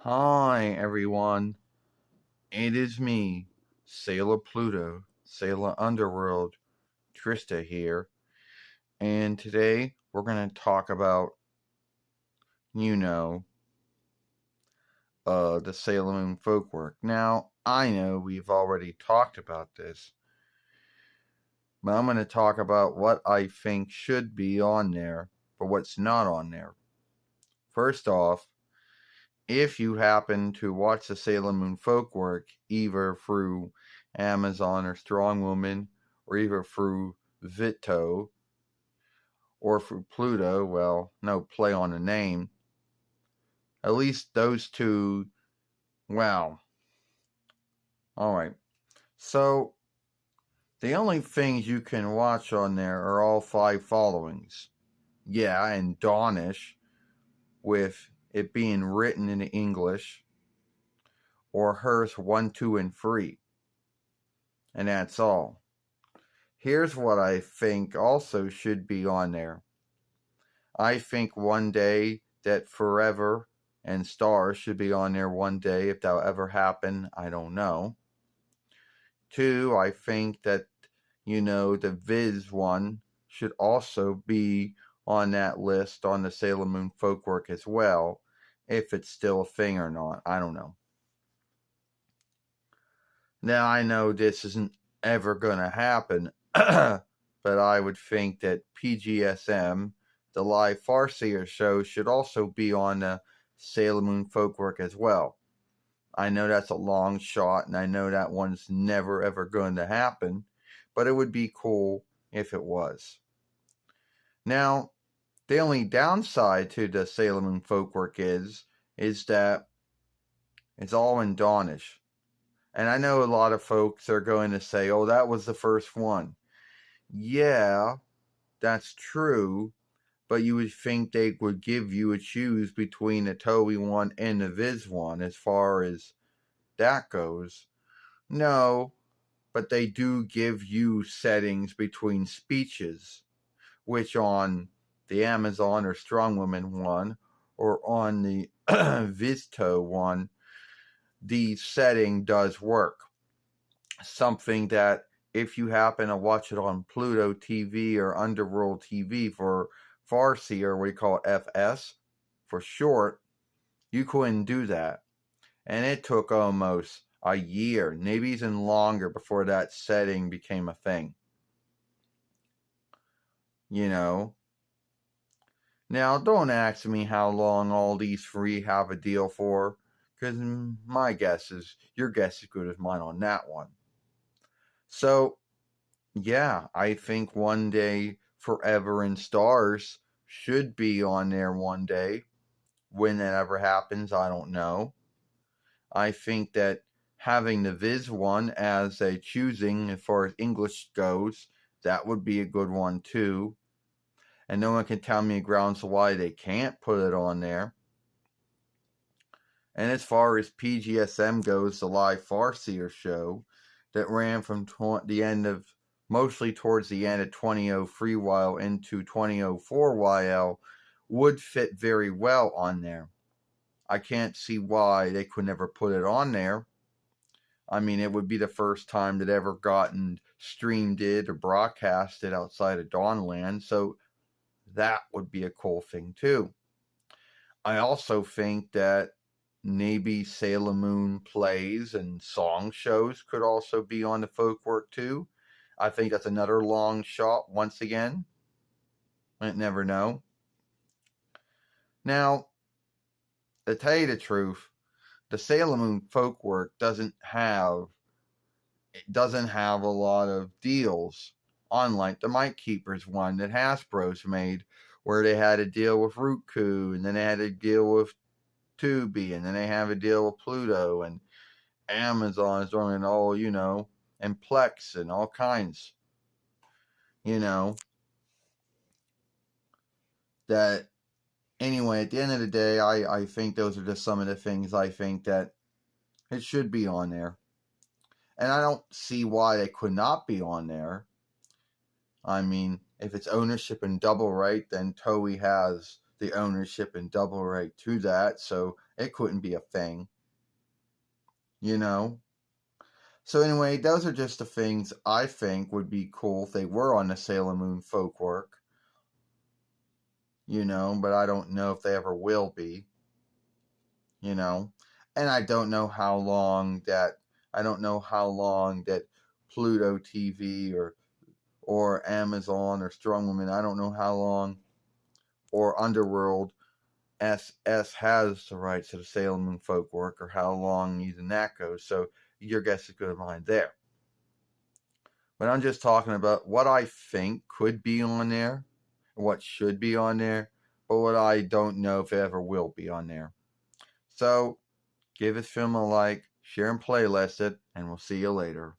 Hi, everyone. It is me, Sailor Pluto, Sailor Underworld, Trista here. And today we're going to talk about, you know, the Sailor Moon Folkwork. Now, I know we've already talked about this, but I'm going to talk about what I think should be on there, but what's not on there. First off, if you happen to watch the Sailor Moon Folkwork either through Amazon or Strong Woman or either through Vito or through Pluto, well, no play on the name, at least those two, wow. Alright, so the only things you can watch on there are all five followings. Yeah, and Dawnish, with it being written in English, or hers 1, 2, and 3. And that's all. Here's what I think also should be on there. I think one day that Forever and Stars should be on there one day. If that'll ever happen, I don't know. 2, I think that, the Viz one should also be on that list on the Sailor Moon Folkwork as well. If it's still a thing or not, I don't know. Now, I know this isn't ever going to happen, but I would think that PGSM, the live Farseer show, should also be on the Sailor Moon Folkwork as well. I know that's a long shot, and I know that one's never ever going to happen, but it would be cool if it was. Now, the only downside to the Sailor Moon Folkwork is that it's all in Dawnish. And I know a lot of folks are going to say, oh, that was the first one. Yeah, that's true, but you would think they would give you a choose between the TOEI one and the Viz one as far as that goes. No, but they do give you settings between speeches, which on the Amazon or Strong Woman one or on the Vizto one, the setting does work. Something that if you happen to watch it on Pluto TV or Underworld TV for Farsi, or we call it FS for short, you couldn't do that. And it took almost a year, maybe even longer, before that setting became a thing. Now, don't ask me how long all these three have a deal for, because my guess is your guess is as good as mine on that one. So, yeah, I think one day Forever and Stars should be on there one day. When that ever happens, I don't know. I think that having the Viz one as a choosing as far as English goes, that would be a good one too. And no one can tell me grounds why they can't put it on there. And as far as PGSM goes, the live Farseer show that ran from the end of mostly towards the end of 2003 while into 2004 YL would fit very well on there. I can't see why they could never put it on there. I mean, it would be the first time that ever gotten streamed or broadcasted outside of Dawnland, so that would be a cool thing too. I also think that maybe Sailor Moon plays and song shows could also be on the Folkwork too. I think that's another long shot once again. I never know. Now, to tell you the truth, the Sailor Moon Folkwork doesn't have a lot of deals, unlike the Mike Keepers one that Hasbro's made, where they had a deal with Roku, and then they had a deal with Tubi, and then they have a deal with Pluto, and Amazon is doing all, and Plex and all kinds, that anyway, at the end of the day, I think those are just some of the things I think that it should be on there. And I don't see why they could not be on there. I mean, if it's ownership and double right, then TOEI has the ownership and double right to that, so it couldn't be a thing. So anyway, those are just the things I think would be cool if they were on the Sailor Moon Folkwork. But I don't know if they ever will be. And I don't know how long that Pluto TV or Amazon or Strong Woman, I don't know how long, or Underworld SS has the rights to the Sailor Moon Folkwork, or how long even that goes. So your guess is good as mine there. But I'm just talking about what I think could be on there, what should be on there, but what I don't know if it ever will be on there. So give this film a like, share and playlist it, and we'll see you later.